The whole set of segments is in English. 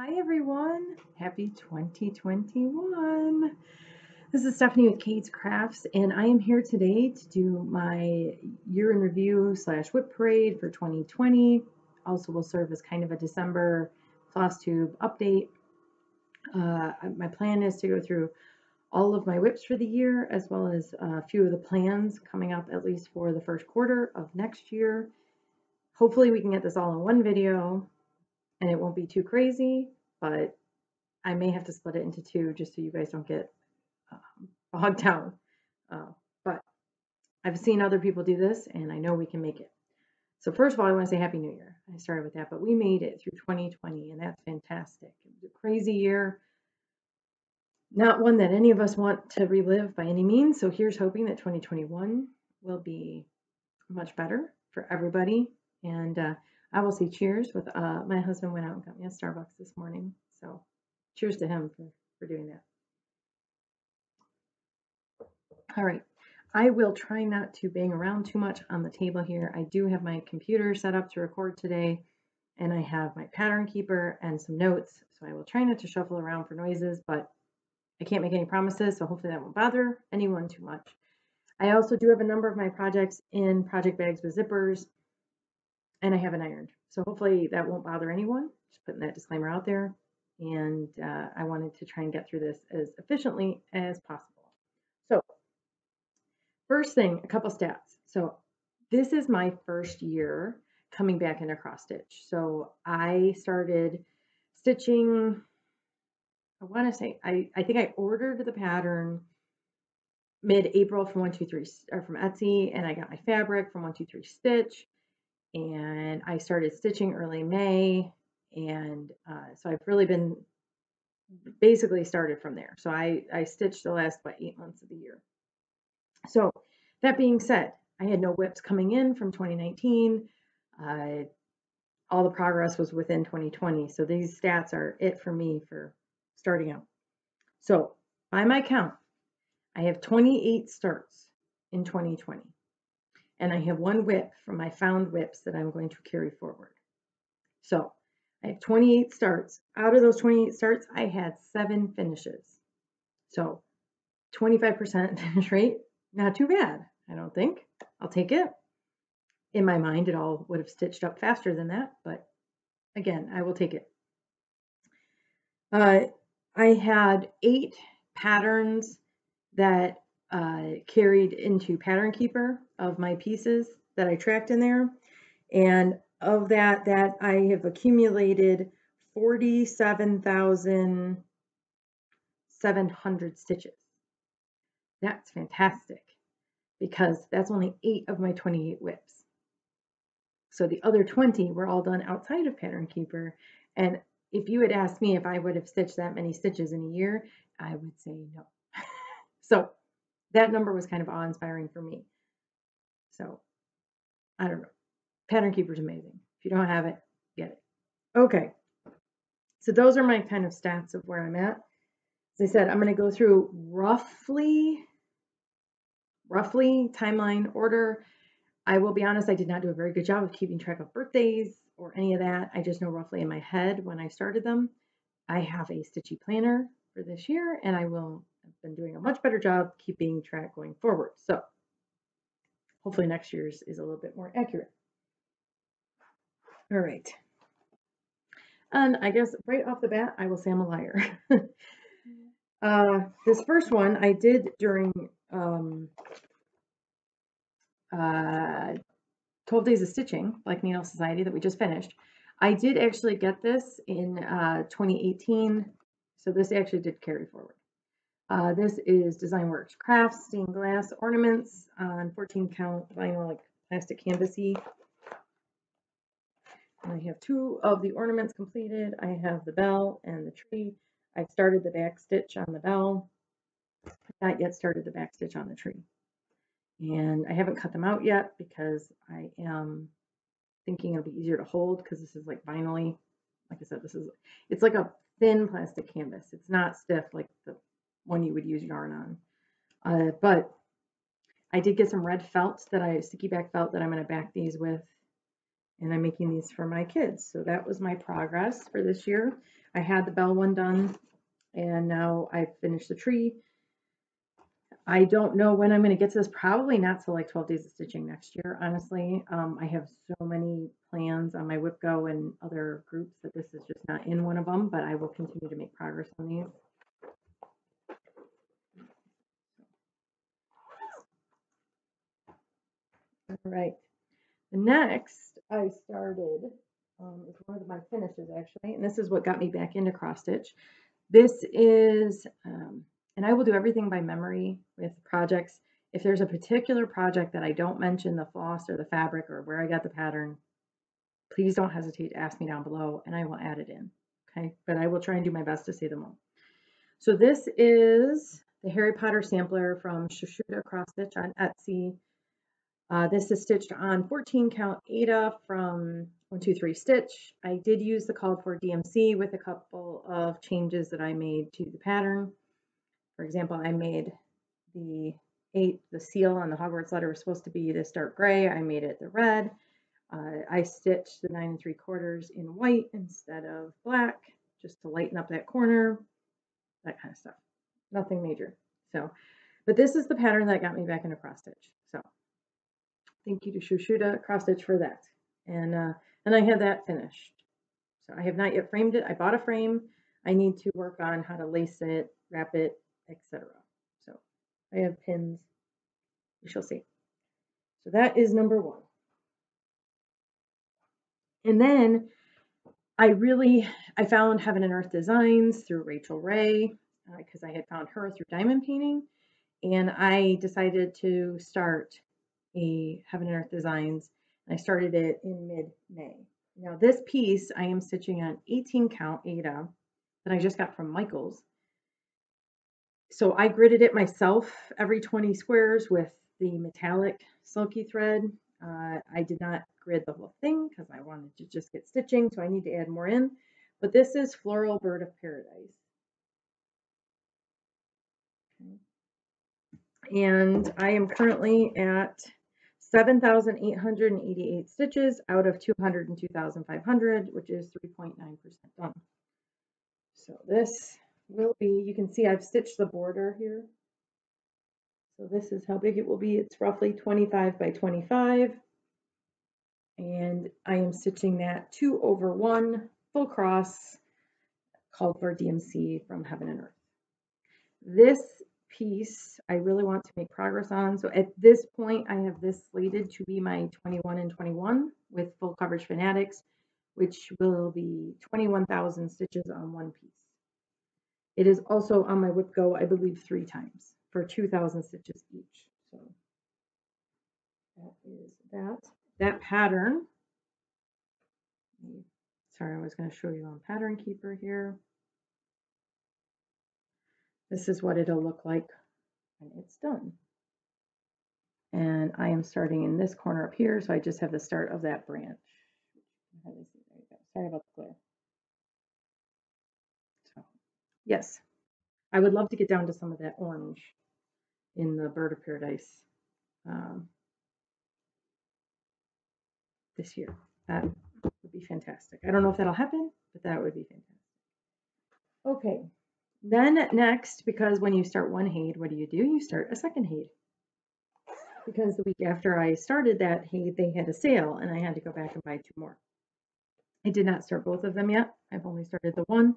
Hi everyone, happy 2021. This is Stephanie with Kate's Crafts, and I am here today to do my year in review / whip parade for 2020. Also will serve as kind of a December Flosstube update. My plan is to go through all of my whips for the year, as well as a few of the plans coming up at least for the first quarter of next year. Hopefully we can get this all in one video and it won't be too crazy, but I may have to split it into two just so you guys don't get bogged down. But I've seen other people do this and I know we can make it. So first of all, I want to say Happy New Year. I started with that, but we made it through 2020 and that's fantastic. It was a crazy year. Not one that any of us want to relive by any means. So here's hoping that 2021 will be much better for everybody. And I will say cheers with my husband went out and got me a Starbucks this morning. So cheers to him for doing that. All right. I will try not to bang around too much on the table here. I do have my computer set up to record today, and I have my pattern keeper and some notes. So I will try not to shuffle around for noises, but I can't make any promises, so hopefully that won't bother anyone too much. I also do have a number of my projects in project bags with zippers, and I haven't ironed. So hopefully that won't bother anyone. Just putting that disclaimer out there. And I wanted to try and get through this as efficiently as possible. So first thing, a couple stats. So this is my first year coming back into cross stitch. So I started stitching, I want to say, I think I ordered the pattern mid-April from 123 or from Etsy, and I got my fabric from 123 Stitch, and I started stitching early May, and so I've really been basically started from there. So I stitched the last 8 months of the year. So that being said, I had no whips coming in from 2019. All the progress was within 2020. So these stats are it for me for starting out. So by my count, I have 28 starts in 2020. And I have one whip from my found whips that I'm going to carry forward. So I have 28 starts. Out of those 28 starts, I had 7 finishes. So 25% finish rate, not too bad, I don't think. I'll take it. In my mind, it all would have stitched up faster than that, but again, I will take it. I had 8 patterns that carried into Pattern Keeper of my pieces that I tracked in there. And of that I have accumulated 47,700 stitches. That's fantastic because that's only 8 of my 28 whips. So the other 20 were all done outside of Pattern Keeper. And if you had asked me if I would have stitched that many stitches in a year, I would say no. So that number was kind of awe-inspiring for me. So I don't know. Pattern Keeper is amazing. If you don't have it, get it. Okay. So those are my kind of stats of where I'm at. As I said, I'm going to go through roughly timeline order. I will be honest, I did not do a very good job of keeping track of birthdays or any of that. I just know roughly in my head when I started them. I have a stitchy planner for this year, and I will have been doing a much better job keeping track going forward. So hopefully next year's is a little bit more accurate. All right. And I guess right off the bat, I will say I'm a liar. This first one I did during 12 Days of Stitching, like Needle Society, that we just finished. I did actually get this in 2018, so this actually did carry forward. This is Design Works Crafts Stained Glass Ornaments on 14 count vinyl, like plastic canvasy. And I have 2 of the ornaments completed. I have the bell and the tree. I've started the back stitch on the bell. Not yet started the back stitch on the tree. And I haven't cut them out yet because I am thinking it'll be easier to hold because this is like vinyl-y. Like I said, it's like a thin plastic canvas. It's not stiff like the one you would use yarn on. But I did get some red felt sticky back felt that I'm going to back these with. And I'm making these for my kids. So that was my progress for this year. I had the bell one done, and now I've finished the tree. I don't know when I'm going to get to this. Probably not till like 12 days of stitching next year, honestly. I have so many plans on my WIP Go and other groups that this is just not in one of them, but I will continue to make progress on these. All right. The next I started is one of my finishes actually, and this is what got me back into cross stitch. This is, and I will do everything by memory with projects. If there's a particular project that I don't mention the floss or the fabric or where I got the pattern, please don't hesitate to ask me down below and I will add it in. Okay, but I will try and do my best to say them all. So this is the Harry Potter sampler from Shushuda Cross Stitch on Etsy. This is stitched on 14 count Aida from 123 Stitch. I did use the called for DMC with a couple of changes that I made to the pattern. For example, I made the seal on the Hogwarts letter was supposed to be this dark gray. I made it the red. I stitched the 9 3/4 in white instead of black, just to lighten up that corner, that kind of stuff. Nothing major. So, but this is the pattern that got me back into cross stitch. So thank you to Shushuda Cross Stitch for that. And I had that finished. So I have not yet framed it. I bought a frame. I need to work on how to lace it, wrap it, etc. So I have pins. We shall see. So that is number one. And then I found Heaven and Earth Designs through Rachel Ray because I had found her through diamond painting. And I decided to start a Heaven and Earth Designs. And I started it in mid-May. Now this piece I am stitching on 18 count Aida that I just got from Michaels. So I gridded it myself every 20 squares with the metallic silky thread. I did not grid the whole thing because I wanted to just get stitching, so I need to add more in. But this is Floral Bird of Paradise. Okay. And I am currently at 7,888 stitches out of 202,500, which is 3.9% done. So this will be, you can see I've stitched the border here. So this is how big it will be. It's roughly 25 by 25. And I am stitching that 2 over 1 full cross called for DMC from Heaven and Earth. This piece I really want to make progress on. So at this point, I have this slated to be my 21 and 21 with full coverage fanatics, which will be 21,000 stitches on one piece. It is also on my WIP Go, I believe, 3 times for 2,000 stitches each. So that is that. That pattern. Sorry, I was going to show you on Pattern Keeper here. This is what it'll look like when it's done. And I am starting in this corner up here, so I just have the start of that branch. Sorry about the glare. So, yes, I would love to get down to some of that orange in the Bird of Paradise this year. That would be fantastic. I don't know if that'll happen, but that would be fantastic. Okay, then next, because when you start one HAID, what do? You start a second HAID. Because the week after I started that HAID, they had a sale and I had to go back and buy 2 more. I did not start both of them yet. I've only started the one.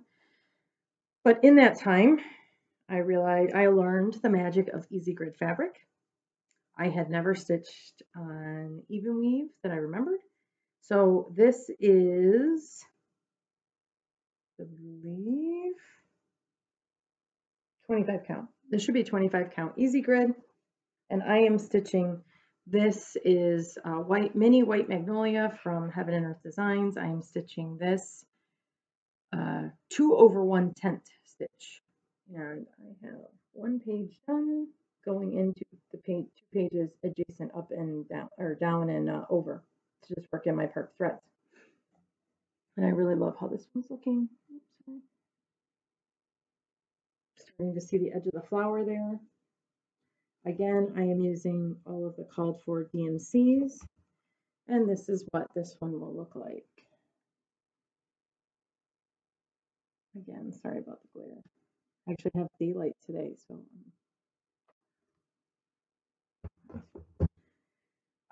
But in that time, I realized I learned the magic of easy grid fabric. I had never stitched on even weave that I remembered. So this is, I believe, 25 count. This should be 25 count easy grid. And I am stitching, this is mini white magnolia from Heaven and Earth Designs. I am stitching this 2 over 1 tent stitch. And I have 1 page done going into the 2 pages adjacent up and down, or down and over to just work in my part threads. And I really love how this one's looking. Oops, starting to see the edge of the flower there. Again, I am using all of the called for DMCs. And this is what this one will look like. Again, sorry about the glare. I actually have daylight today, so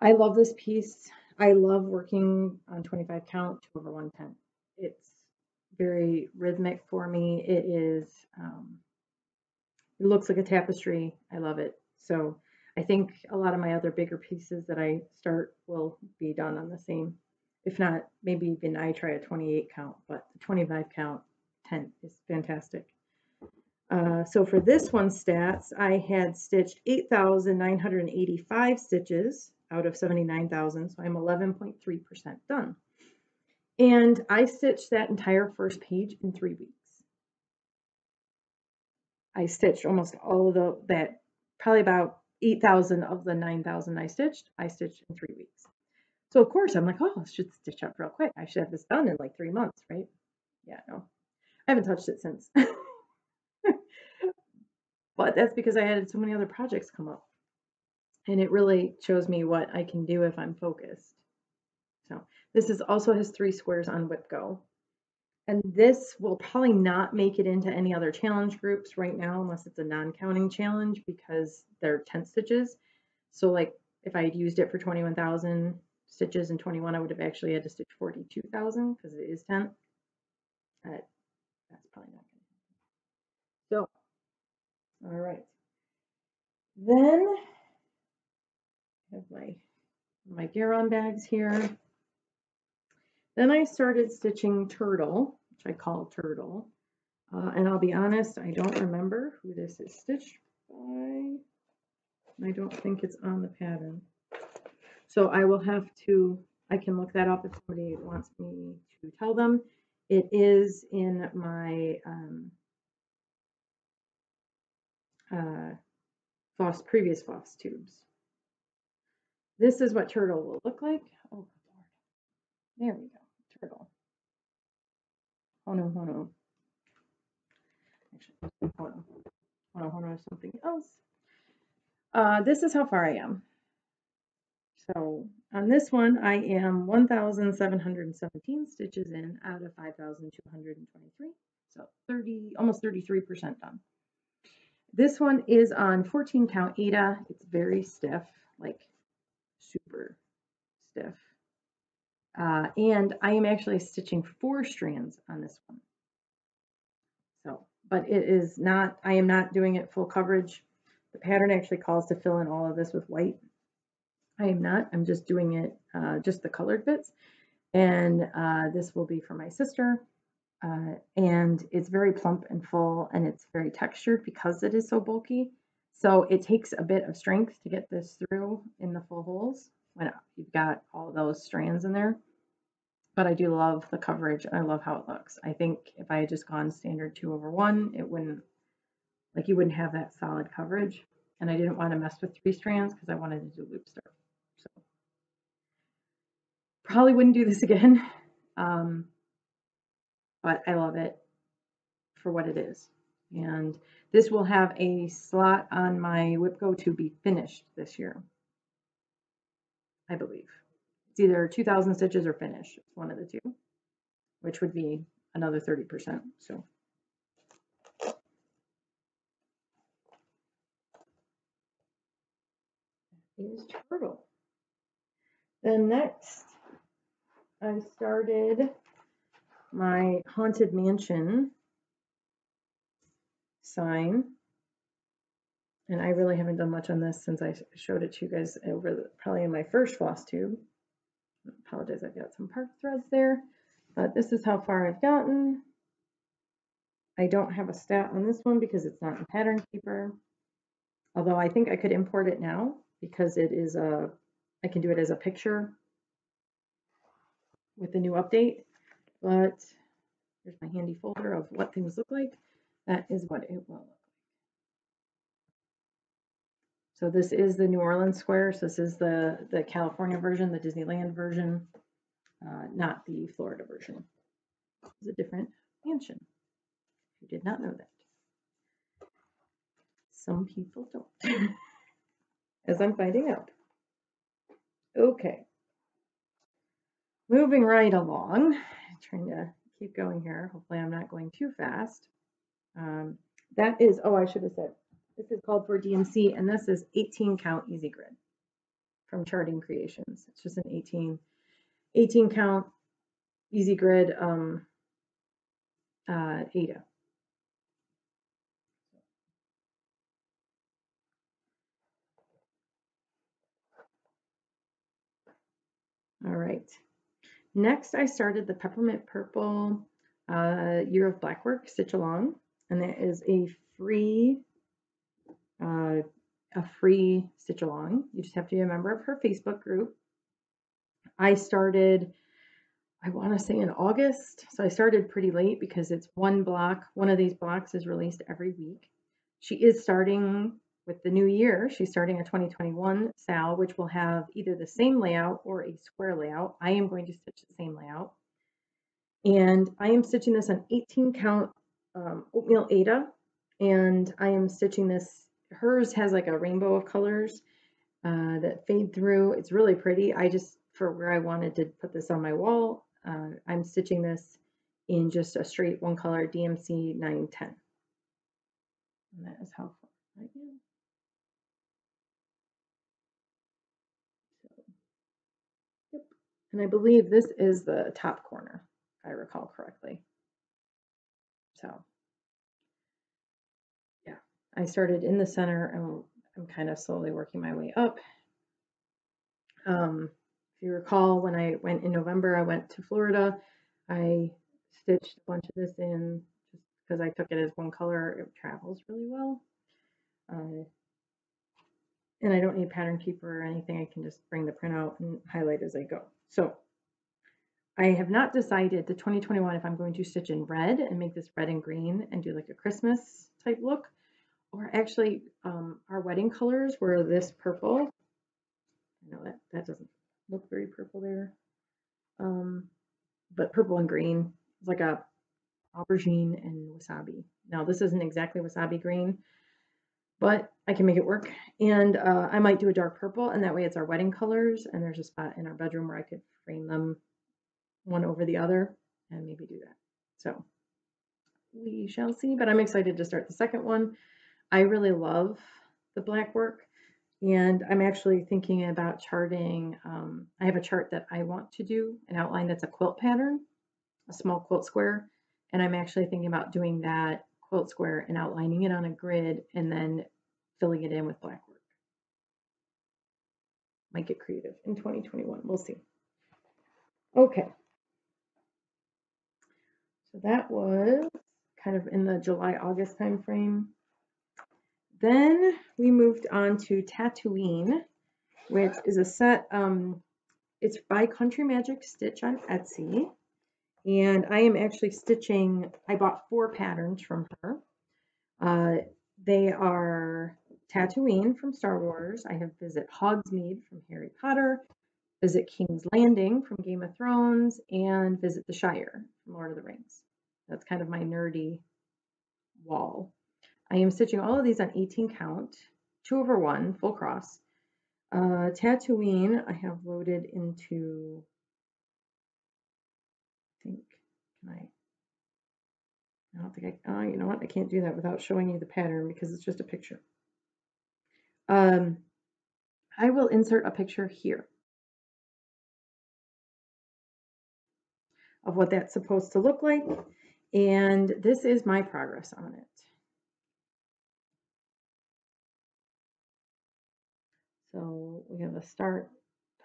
I love this piece. I love working on 25 count, 2/110. It's very rhythmic for me. It is, it looks like a tapestry. I love it. So I think a lot of my other bigger pieces that I start will be done on the same. If not, maybe even I try a 28 count, but the 25 count tent is fantastic. So for this one's stats, I had stitched 8,985 stitches out of 79,000, so I'm 11.3% done. And I stitched that entire first page in 3 weeks. I stitched almost all of that, probably about 8,000 of the 9,000 I stitched in 3 weeks. So of course I'm like, oh, I should stitch up real quick. I should have this done in like 3 months, right? Yeah, no, I haven't touched it since. But that's because I had so many other projects come up. And it really shows me what I can do if I'm focused. So this is also has 3 squares on WIP Go. And this will probably not make it into any other challenge groups right now, unless it's a non-counting challenge because they're tent stitches. So like if I had used it for 21,000 stitches in 21, I would have actually had to stitch 42,000 because it is tent. That's probably not going to happen. So, all right. Then I have my Garon bags here. Then I started stitching Turtle, which I call Turtle. And I'll be honest, I don't remember who this is stitched by. I don't think it's on the pattern. So I will have to, I can look that up if somebody wants me to tell them. It is in my previous Flosstubes. This is what Turtle will look like. Oh, Lord. There we go. Turtle. Oh no, oh no. Actually, oh no, something else. This is how far I am. So on this one, I am 1,717 stitches in out of 5,223. So almost 33% done. This one is on 14 count Aida. It's very stiff, like super stiff. And I am actually stitching 4 strands on this one. So, but it is not, I am not doing it full coverage. The pattern actually calls to fill in all of this with white. I am not, I'm just doing it, just the colored bits. And this will be for my sister. And it's very plump and full, and it's very textured because it is so bulky. So it takes a bit of strength to get this through in the full holes when you've got all those strands in there. But I do love the coverage. I love how it looks. I think if I had just gone standard 2/1, it wouldn't, like you wouldn't have that solid coverage. And I didn't want to mess with 3 strands because I wanted to do loop start. So probably wouldn't do this again. But I love it for what it is. And this will have a slot on my WIP Go to be finished this year, I believe. It's either 2,000 stitches or finish. It's one of the two, which would be another 30%. So is Turtle. Then next, I started my Haunted Mansion sign. And I really haven't done much on this since I showed it to you guys over probably in my first Flosstube. I apologize, I've got some part threads there, but this is how far I've gotten. I don't have a stat on this one because it's not in Pattern Keeper, although I think I could import it now because it is I can do it as a picture with the new update. But here's my handy folder of what things look like. That is what it will look like. So this is the New Orleans square. So this is the California version, the Disneyland version, not the Florida version. It's a different mansion. You did not know that. Some people don't, as I'm finding out. Okay. moving right along, trying to keep going here. Hopefully I'm not going too fast. That is, oh, I should have said, this is called for DMC, and this is 18 count easy grid from Charting Creations. It's just an 18 count easy grid Ada. All right. Next, I started the Peppermint Purple Year of Blackwork Stitch Along, and that is a free stitch along. You just have to be a member of her Facebook group. I started, I want to say in August, so I started pretty late because it's one block. One of these blocks is released every week. She is starting with the new year. She's starting a 2021 Sal, which will have either the same layout or a square layout. I am going to stitch the same layout. And I am stitching this on 18 count oatmeal Ada, and I am stitching this, hers has like a rainbow of colors that fade through. It's really pretty. I just, for where I wanted to put this on my wall, I'm stitching this in just a straight one color DMC 910. And that is how far I am. So, yep. And I believe this is the top corner, if I recall correctly. So yeah, I started in the center and I'm kind of slowly working my way up. If you recall, when I went in November, I went to Florida. I stitched a bunch of this in just because I took it as one color. It travels really well. And I don't need pattern keeper or anything. I can just bring the printout and highlight as I go. So I have not decided the 2021 if I'm going to stitch in red and make this red and green and do like a Christmas type look, or actually our wedding colors were this purple. I know that doesn't look very purple there. But purple and green, it's like a aubergine and wasabi. Now this isn't exactly wasabi green, but I can make it work. And I might do a dark purple, and that way it's our wedding colors, and there's a spot in our bedroom where I could frame them one over the other and maybe do that. So we shall see, but I'm excited to start the second one. I really love the black work, and I'm actually thinking about charting. I have a chart that I want to do, an outline that's a quilt pattern, a small quilt square, and I'm actually thinking about doing that quilt square and outlining it on a grid and then filling it in with black work. Might get creative in 2021. We'll see. Okay. So that was kind of in the July-August time frame. Then we moved on to Tatooine, which is a set, it's by Country Magic Stitch on Etsy. And I am actually stitching, I bought 4 patterns from her. They are Tatooine from Star Wars. I have Visit Hogsmeade from Harry Potter, Visit King's Landing from Game of Thrones, and Visit the Shire from Lord of the Rings. That's kind of my nerdy wall. I am stitching all of these on 18 count, 2/1, full cross. Tatooine I have loaded into, I think, I don't think oh, you know what? I can't do that without showing you the pattern because it's just a picture. I will insert a picture here of what that's supposed to look like. And this is my progress on it. So we have a start.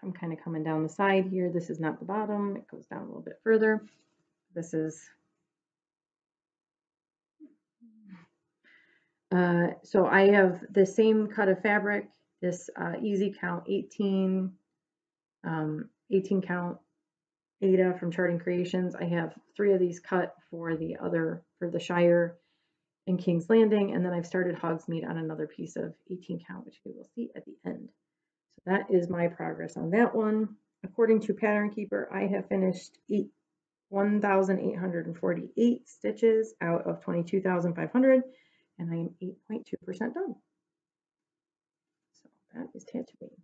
I'm kind of coming down the side here. This is not the bottom. It goes down a little bit further. This is, so I have the same cut of fabric, this easy count 18 count Ada from Charting Creations. I have 3 of these cut for the Shire and King's Landing, and then I've started Hogsmeade on another piece of 18 count, which we will see at the end. So that is my progress on that one. According to Pattern Keeper, I have finished 1,848 stitches out of 22,500, and I am 8.2% done. So that is Tatooine.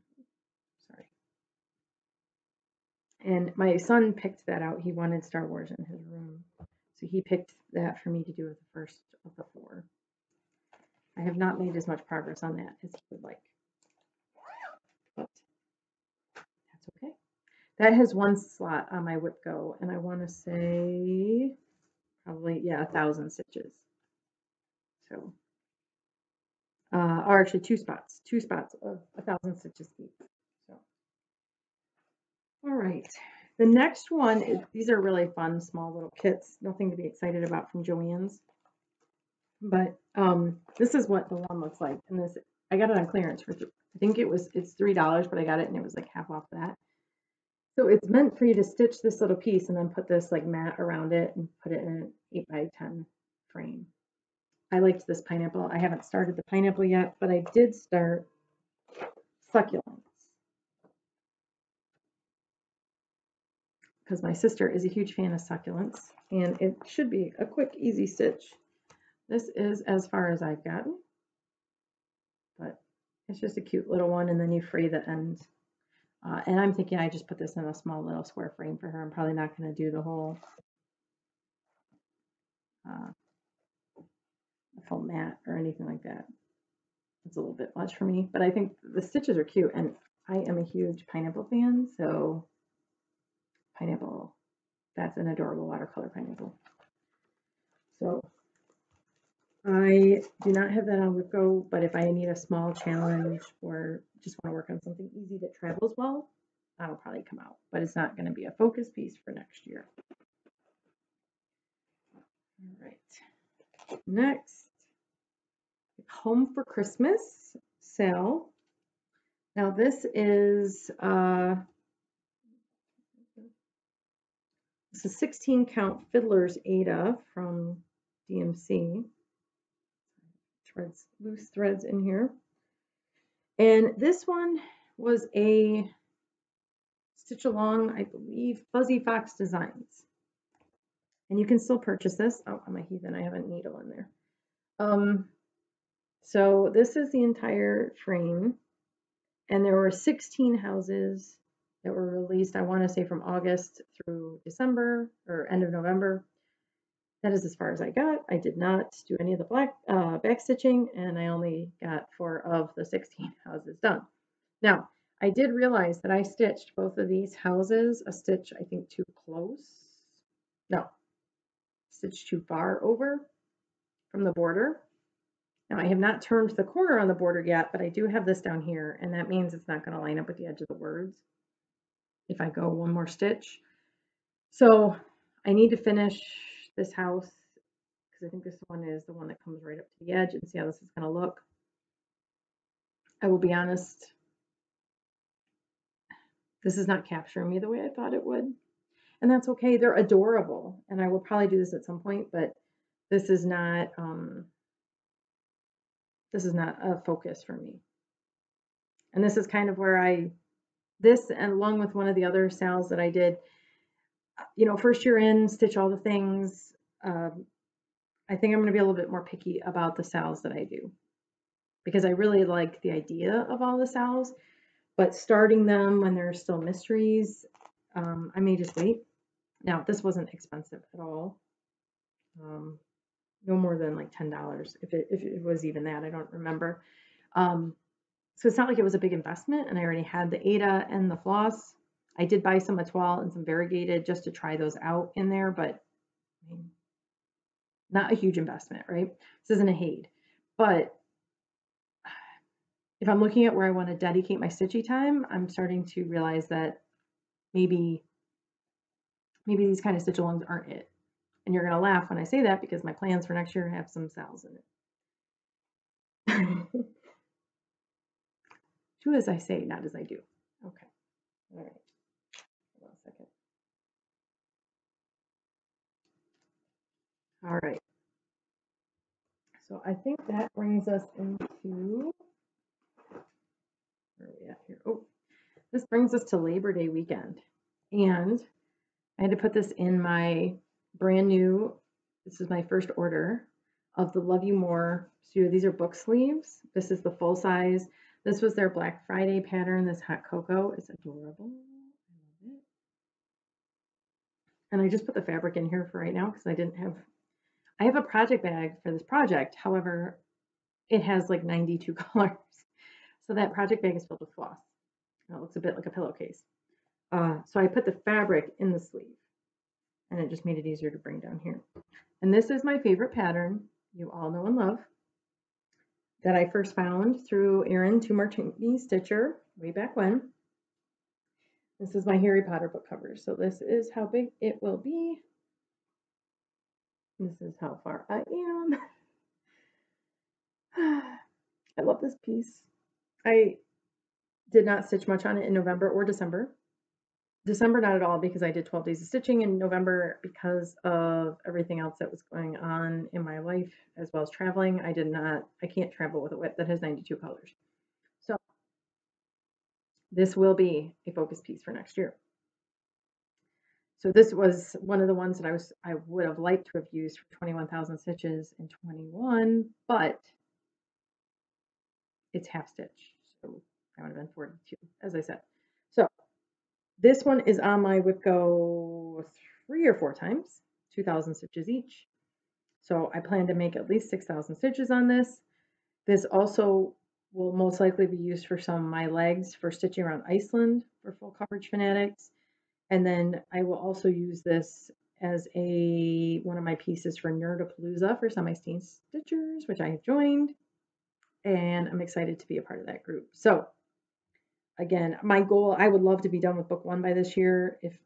Sorry. And my son picked that out. He wanted Star Wars in his room. So he picked that for me to do as the first of the 4. I have not made as much progress on that as he would like. But that's okay. That has 1 slot on my WIP Go, and I want to say probably, yeah, 1,000 stitches. So, or actually 2 spots of 1,000 stitches each. So, all right. The next one is, these are really fun, small little kits, nothing to be excited about from Joann's. But this is what the one looks like. And this, I got it on clearance for, I think it's $3, but I got it and it was like half off that. So it's meant for you to stitch this little piece and then put this like mat around it and put it in an 8x10 frame. I liked this pineapple. I haven't started the pineapple yet, but I did start succulents. Because my sister is a huge fan of succulents, and it should be a quick, easy stitch. This is as far as I've gotten, but it's just a cute little one, and then you free the end. And I'm thinking I just put this in a small little square frame for her. I'm probably not going to do the whole full mat or anything like that. It's a little bit much for me, but I think the stitches are cute, and I am a huge pineapple fan, so pineapple, that's an adorable watercolor pineapple. So I do not have that on WIP Go, but if I need a small challenge or just want to work on something easy that travels well, that'll probably come out, but it's not going to be a focus piece for next year. All right. Next, Home for Christmas Sal. Now this is a 16 count Fiddler's Ada from DMC. Threads, loose threads in here. And this one was a stitch along, I believe, Fuzzy Fox Designs. And you can still purchase this. Oh, I'm a heathen. I have a needle in there. So this is the entire frame. And there were 16 houses that were released, I want to say from August through December or end of November. That is as far as I got. I did not do any of the back stitching, and I only got 4 of the 16 houses done. Now, I did realize that I stitched both of these houses a stitch, I think, too close. No, stitch too far over from the border. Now, I have not turned the corner on the border yet, but I do have this down here, and that means it's not going to line up with the edge of the words if I go one more stitch. So I need to finish this house because I think this one is the one that comes right up to the edge, and see how this is going to look. I will be honest, this is not capturing me the way I thought it would. And that's okay. They're adorable. And I will probably do this at some point, but this is not a focus for me. And this is kind of where this and along with one of the other sales that I did, you know, first year in, stitch all the things. I think I'm going to be a little bit more picky about the sales that I do because I really like the idea of all the sales, but starting them when there's still mysteries, I may just wait. Now, this wasn't expensive at all. No more than like $10 if it was even that. I don't remember. So it's not like it was a big investment, and I already had the Ada and the floss. I did buy some Etoile and some variegated just to try those out in there, but I mean, not a huge investment, right? This isn't a Hade, but if I'm looking at where I want to dedicate my stitchy time, I'm starting to realize that maybe these kind of stitch-alongs aren't it. And you're going to laugh when I say that because my plans for next year have some sales in it. Do as I say, not as I do. Okay. All right. Hold on a second. All right. So I think that brings us into, where are we at here? Oh, this brings us to Labor Day weekend. And I had to put this in my brand new, this is my first order of the Love You More Studio. These are book sleeves. This is the full size. This was their Black Friday pattern. This hot cocoa is adorable. I love it. And I just put the fabric in here for right now because I have a project bag for this project. However, it has like 92 colors. So that project bag is filled with floss. It looks a bit like a pillowcase. So I put the fabric in the sleeve, and it just made it easier to bring down here. And this is my favorite pattern you all know and love that I first found through Erin Martini Stitcher way back when. This is my Harry Potter book cover. So this is how big it will be. This is how far I am. I love this piece. I did not stitch much on it in November or December. December not at all because I did 12 days of stitching. In November, because of everything else that was going on in my life as well as traveling, I can't travel with a WIP that has 92 colors. So this will be a focus piece for next year. So this was one of the ones that I would have liked to have used for 21,000 stitches in 21, but it's half stitch. So that would have been 42, as I said. So this one is on my WIP Go 3 or 4 times, 2,000 stitches each. So I plan to make at least 6,000 stitches on this. This also will most likely be used for some of my legs for stitching around Iceland for full coverage fanatics. And then I will also use this as one of my pieces for Nerdapalooza for semi-steam stitchers, which I have joined. And I'm excited to be a part of that group. So again, my goal, I would love to be done with book 1 by this year, if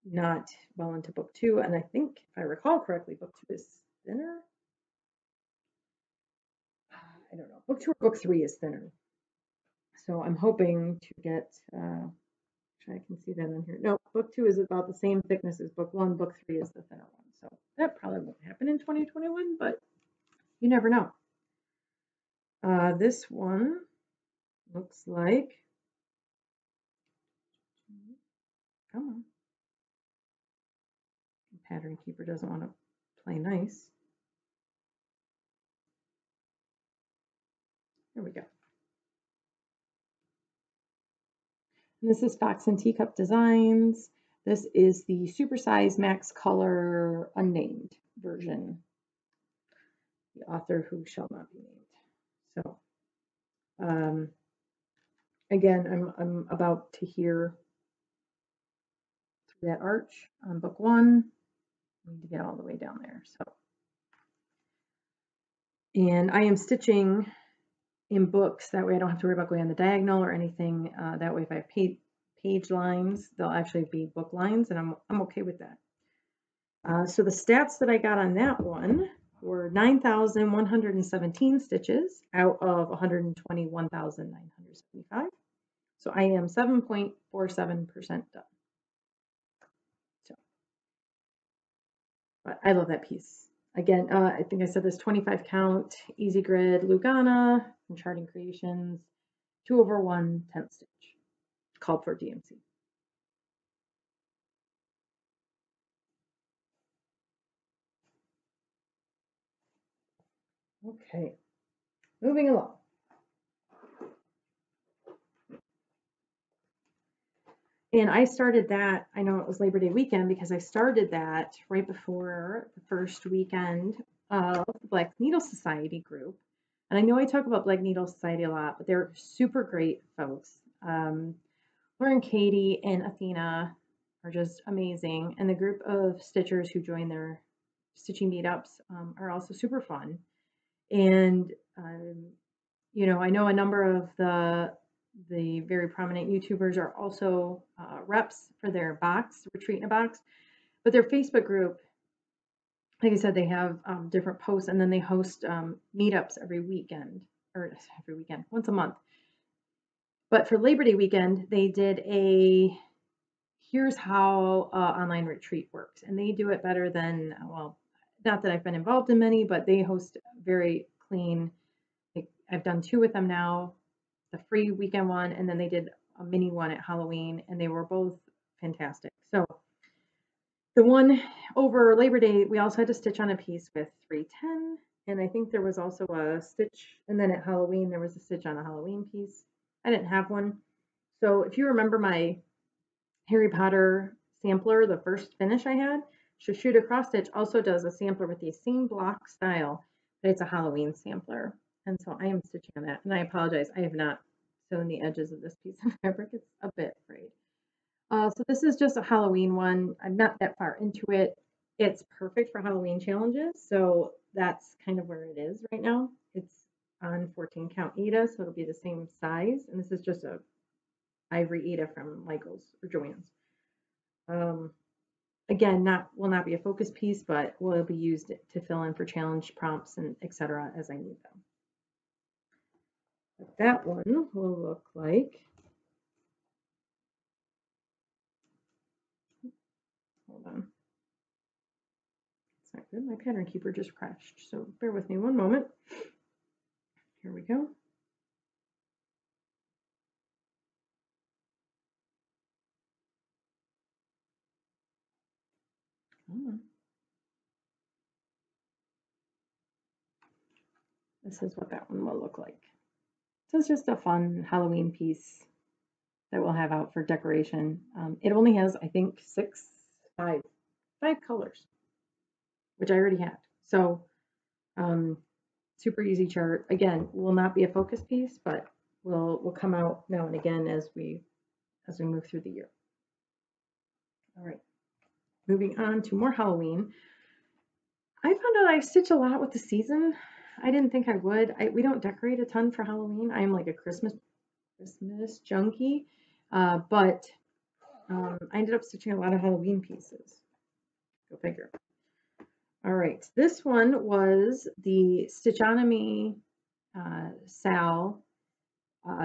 not well into book 2. And I think, if I recall correctly, book 2 is thinner. I don't know. Book 2 or book 3 is thinner. So I'm hoping to get, I can see that on here. No, book 2 is about the same thickness as book 1. Book 3 is the thinner one. So that probably won't happen in 2021, but you never know. This one looks like, come on. The pattern keeper doesn't want to play nice. There we go. And this is Fox and Teacup Designs. This is the supersize max color unnamed version. The author who shall not be named. So, again, I'm about to hear through that arch on book 1. I need to get all the way down there. So, and I am stitching in books. That way I don't have to worry about going on the diagonal or anything. That way if I have page lines, they'll actually be book lines, and I'm okay with that. So the stats that I got on that one were 9,117 stitches out of 121,975. So I am 7.47% done. So, but I love that piece. Again, I think I said this 25 count, easy grid, Lugana from Charting Creations, 2/1 10th stitch, called for DMC. Okay, moving along. And I started that, I know it was Labor Day weekend because I started that right before the first weekend of the Black Needle Society group. And I know I talk about Black Needle Society a lot, but they're super great folks. Lauren, Katie, and Athena are just amazing. And the group of stitchers who join their stitching meetups are also super fun. And, you know, I know a number of the very prominent YouTubers are also reps for their box, Retreat in a Box. But their Facebook group, like I said, they have different posts, and then they host meetups every weekend, once a month. But for Labor Day weekend, they did here's how online retreat works. And they do it better than, well, not that I've been involved in many, but they host very clean. I've done 2 with them now, the free weekend one, and then they did a mini one at Halloween, and they were both fantastic. So the one over Labor Day, we also had to stitch on a piece with 310, and I think there was also a stitch, and then at Halloween, there was a stitch on a Halloween piece. I didn't have one. So if you remember my Harry Potter sampler, the first finish I had, Shoot Cross Stitch also does a sampler with the same block style, but it's a Halloween sampler. And so I am stitching on that. And I apologize, I have not sewn the edges of this piece of fabric. It's a bit frayed. So this is just a Halloween one. I'm not that far into it. It's perfect for Halloween challenges. So that's kind of where it is right now. It's on 14 count Aida, so it'll be the same size. And this is just a ivory Aida from Michael's or Joann's. Again, will not be a focus piece, but will be used to fill in for challenge prompts and etc. as I need them. But that one will look like, hold on. It's not good. My pattern keeper just crashed. So bear with me one moment. Here we go. This is what that one will look like. So it's just a fun Halloween piece that we'll have out for decoration. It only has, I think, five colors, which I already had. So super easy chart. Again, will not be a focus piece, but will come out now and again as we move through the year. All right, moving on to more Halloween. I found out I stitch a lot with the season. I didn't think I would. We don't decorate a ton for Halloween. I'm like a Christmas junkie, but I ended up stitching a lot of Halloween pieces. Go figure. All right, this one was the Stitchonomy Sal.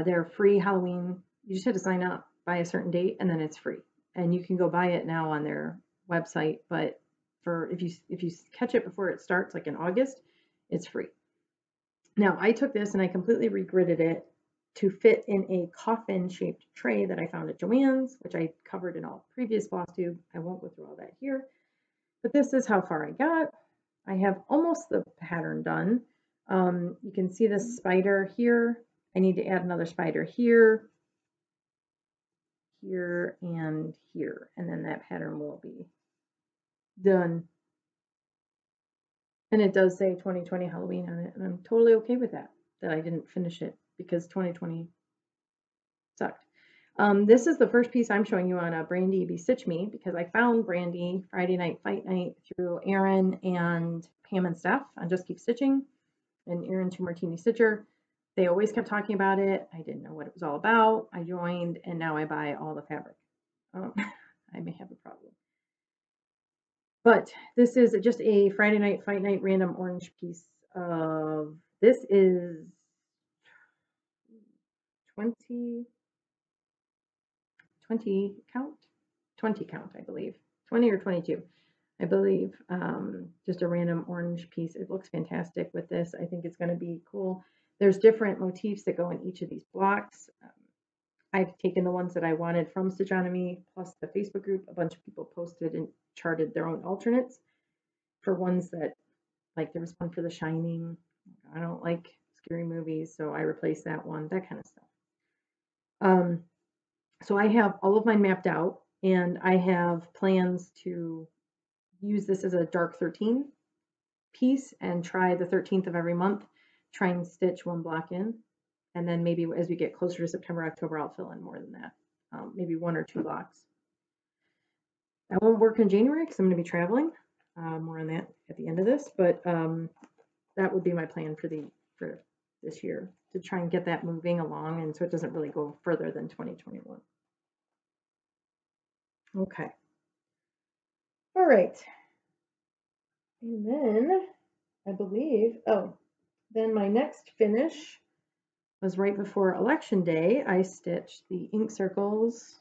They're free Halloween. You just had to sign up by a certain date, and then it's free. And you can go buy it now on their website. But if you catch it before it starts, like in August, it's free. Now I took this and I completely regridded it to fit in a coffin-shaped tray that I found at Joann's, which I covered in all previous Flosstube. I won't go through all that here. But this is how far I got. I have almost the pattern done. You can see this spider here. I need to add another spider here, here, and here. And then that pattern will be done. And it does say 2020 Halloween on it. And I'm totally okay with that I didn't finish it because 2020 sucked. This is the first piece I'm showing you on a Brandy Bestitch Me because I found Brandy Friday Night Fight Night through Erin and Pam and Steph on Just Keep Stitching and Erin Two Martini Stitcher. They always kept talking about it. I didn't know what it was all about. I joined and now I buy all the fabric. I may have a problem. But this is just a Friday Night Fight Night random orange piece of, this is 20 count, I believe. 20 or 22, I believe. Just a random orange piece. It looks fantastic with this. I think it's going to be cool. There's different motifs that go in each of these blocks. I've taken the ones that I wanted from Stitchonomy, plus the Facebook group. A bunch of people posted and charted their own alternates for ones that, like there was one for The Shining. I don't like scary movies, so I replaced that one, that kind of stuff. So I have all of mine mapped out, and I have plans to use this as a dark 13 piece and try the 13th of every month, try and stitch one block in. And then maybe as we get closer to September, October, I'll fill in more than that, maybe 1 or 2 blocks. That won't work in January because I'm going to be traveling. More on that at the end of this, but that would be my plan for this year, to try and get that moving along, and so it doesn't really go further than 2021. Okay. All right. And then I believe, then my next finish was right before Election Day. I stitched the ink circles.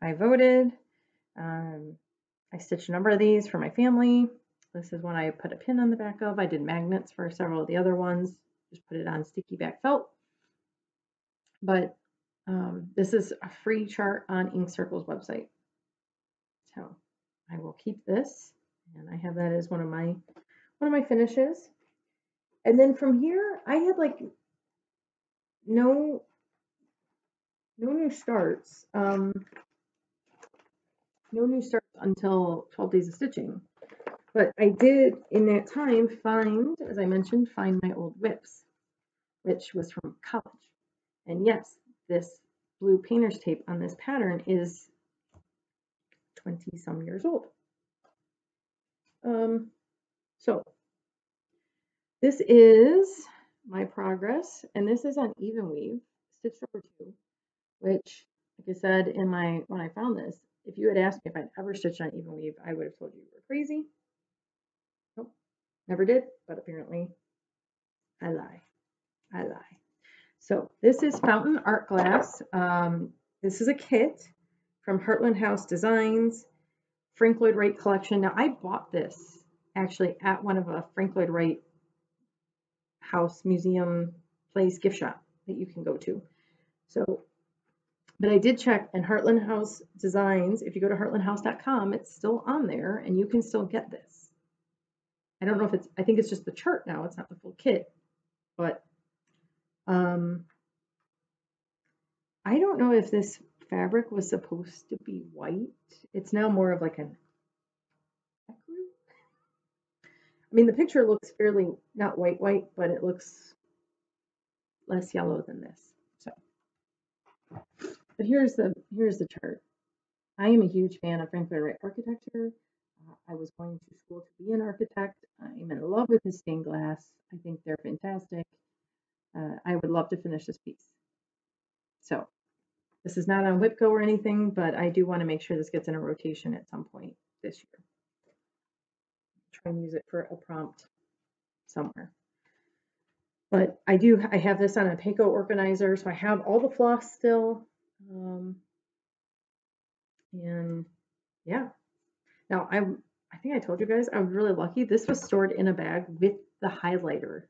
I voted. I stitched a number of these for my family. This is one I put a pin on the back of. I did magnets for several of the other ones. Just put it on sticky back felt. But this is a free chart on Ink Circle's website. So I will keep this, and I have that as one of my finishes. And then from here, I had like no new starts. no new starts until 12 days of stitching. But I did in that time find, as I mentioned, find my old WIPs, which was from college. And yes, this blue painter's tape on this pattern is 20 some years old. So this is my progress, and this is on even weave, stitch number 2, which, like I said in when I found this, if you had asked me if I'd ever stitched on even weave, I would have told you were crazy. Nope, never did, but apparently I lie. I lie. So this is Fountain Art Glass. This is a kit from Heartland House Designs, Frank Lloyd Wright collection. Now I bought this actually at one of a Frank Lloyd Wright house museum place gift shop that you can go to. So, but I did check, and Heartland House Designs, if you go to heartlandhouse.com, it's still on there and you can still get this. I don't know if I think it's just the chart now, it's not the full kit, but I don't know if this fabric was supposed to be white. It's now more of like an I mean, the picture looks fairly not white, but it looks less yellow than this. So, but here's the chart. I am a huge fan of Frank Lloyd Wright architecture. I was going to school to be an architect. I'm in love with his stained glass. I think they're fantastic. I would love to finish this piece. So this is not on WIPCO or anything, but I do want to make sure this gets in a rotation at some point this year. Try and use it for a prompt somewhere. But I have this on a Payco organizer, so I have all the floss still. And yeah. Now I think I told you guys I was really lucky. This was stored in a bag with the highlighter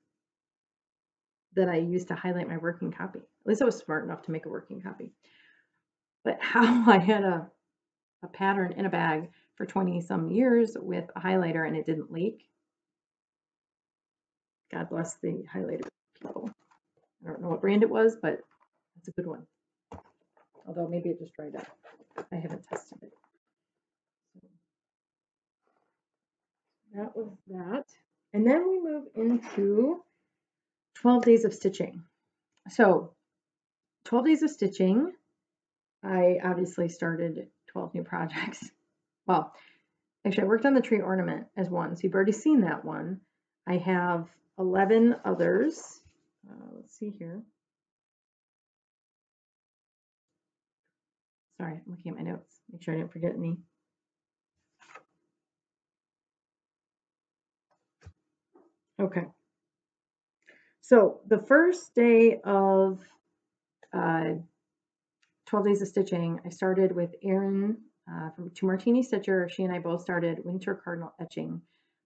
that I used to highlight my working copy. At least I was smart enough to make a working copy. But how I had a pattern in a bag for 20 some years with a highlighter and it didn't leak. God bless the highlighter people. I don't know what brand it was, but it's a good one. Although maybe it just dried up. I haven't tested it. That was that. And then we move into 12 days of stitching. So 12 days of stitching, I obviously started 12 new projects. Well, actually I worked on the tree ornament as one. So you've already seen that one. I have 11 others. Let's see here. Sorry, I'm looking at my notes. Make sure I didn't forget any. Okay. So the first day of 12 days of stitching, I started with Erin from To Martini Stitcher. She and I both started Winter Cardinal Etching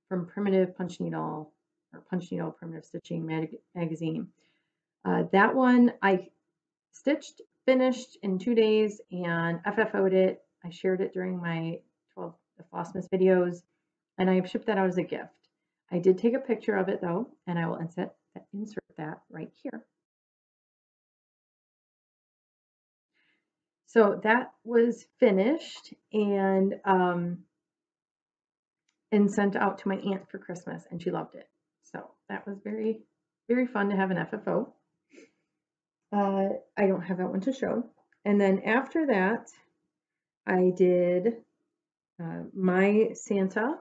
from Primitive Punch Needle or Punch Needle Primitive Stitching magazine. That one I stitched, finished in 2 days and FFO'd it. I shared it during my the Flossmas videos, and I shipped that out as a gift. I did take a picture of it though, and I will insert that right here. So that was finished and sent out to my aunt for Christmas, and she loved it. So that was very, very fun to have an FFO. I don't have that one to show. And then after that, I did my Santa,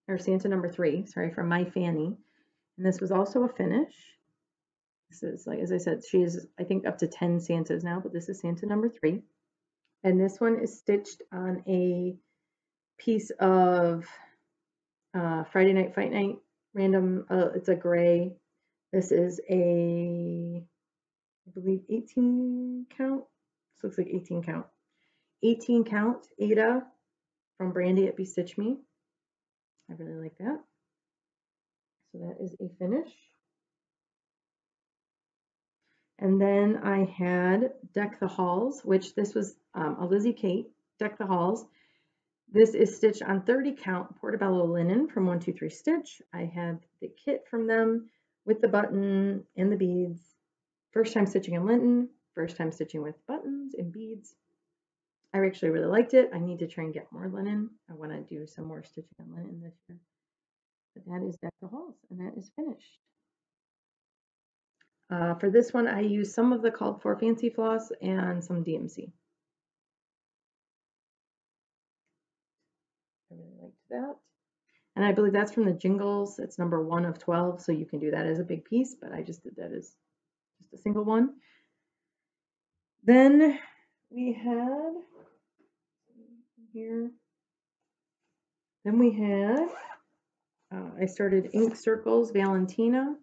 or Santa number 3, sorry, from My Fanny. And this was also a finish. This is, like, as I said, she is, I think, up to 10 Santas now, but this is Santa number 3. And this one is stitched on a piece of Friday Night Fight Night random. It's a gray. This is a, I believe, 18 count. This looks like 18 count. 18 count Ada from Brandy at Bestitch Me. I really like that. So that is a finish. And then I had Deck the Halls, which this was a Lizzie Kate, Deck the Halls. This is stitched on 30 count Portobello linen from 123 Stitch. I had the kit from them with the button and the beads. First time stitching in linen, first time stitching with buttons and beads. I actually really liked it. I need to try and get more linen. I want to do some more stitching on linen this year. But that is Deck the Halls, and that is finished. For this one, I used some of the Called For Fancy Floss and some DMC. I really liked that. And I believe that's from the Jingles. It's number 1 of 12, so you can do that as a big piece, but I just did that as just a single one. Then we had here, then we had, I started Ink Circles Valentina.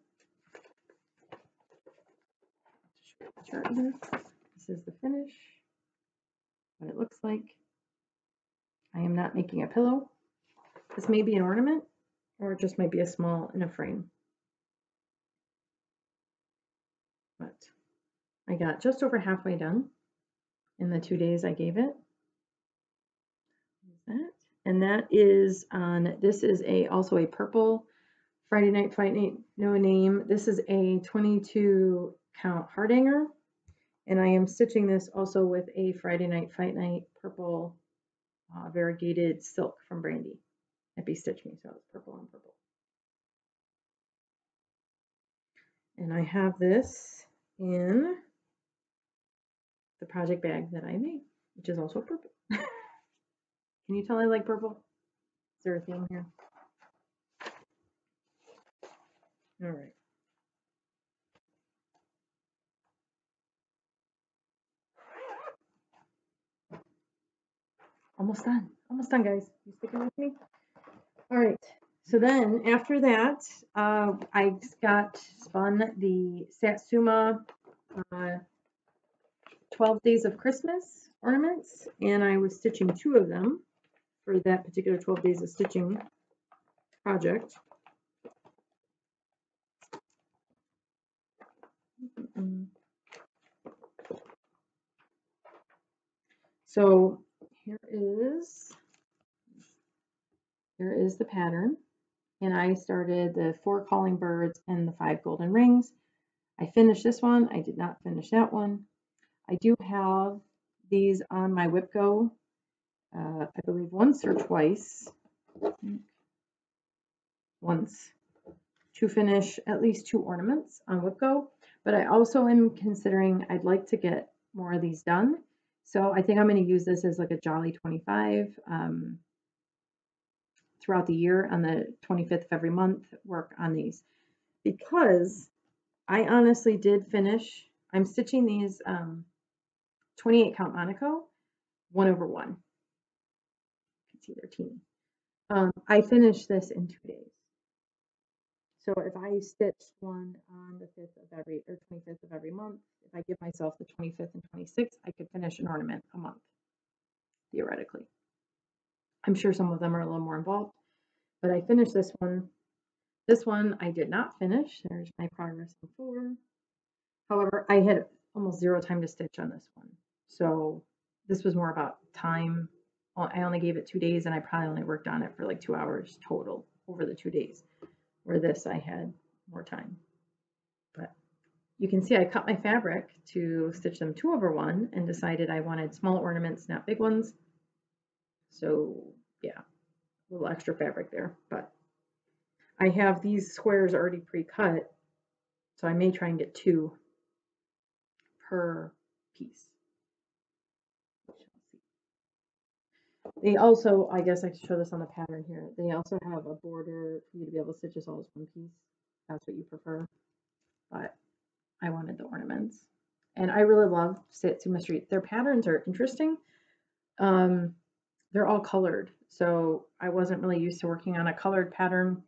This is the finish, what it looks like. I am not making a pillow. This may be an ornament, or it just might be a small in a frame. But I got just over halfway done in the 2 days I gave it. That. And that is on, this is also a purple Friday Night Fight Night No Name. This is a 22 count heart hanger, and I am stitching this also with a Friday Night Fight Night purple variegated silk from Brandy at Be Stitch Me, so it's purple on purple. And I have this in the project bag that I made, which is also purple. Can you tell I like purple? Is there a theme here? All right. Almost done, guys. You sticking with me? All right. So then after that, I got spun the Satsuma 12 Days of Christmas ornaments, and I was stitching 2 of them for that particular 12 Days of Stitching project. So here is the pattern, and I started the 4 calling birds and the 5 golden rings. I finished this one. I did not finish that one. I do have these on my WIP Go, I believe once or twice. Once to finish at least 2 ornaments on WIP Go, but I also am considering I'd like to get more of these done. So I think I'm going to use this as like a Jolly 25 throughout the year on the 25th of every month, work on these, because I honestly did finish, I'm stitching these 28 count Monaco 1/1. You can see they're teeny. I finished this in 2 days. So if I stitched one on the 5th of every, or 25th of every month, if I give myself the 25th and 26th, I could finish an ornament a month, theoretically. I'm sure some of them are a little more involved, but I finished this one. This one I did not finish. There's my progress before. However, I had almost 0 time to stitch on this one. So this was more about time. I only gave it 2 days, and I probably only worked on it for like 2 hours total over the 2 days. Where this I had more time. But you can see I cut my fabric to stitch them 2/1 and decided I wanted small ornaments, not big ones. So yeah, a little extra fabric there. But I have these squares already pre-cut, so I may try and get 2 per piece. They also, I guess I should show this on the pattern here, they also have a border for you to be able to stitch this all as one piece. That's what you prefer. But I wanted the ornaments. And I really love Satsuma Street. Their patterns are interesting. They're all colored. So I wasn't really used to working on a colored pattern.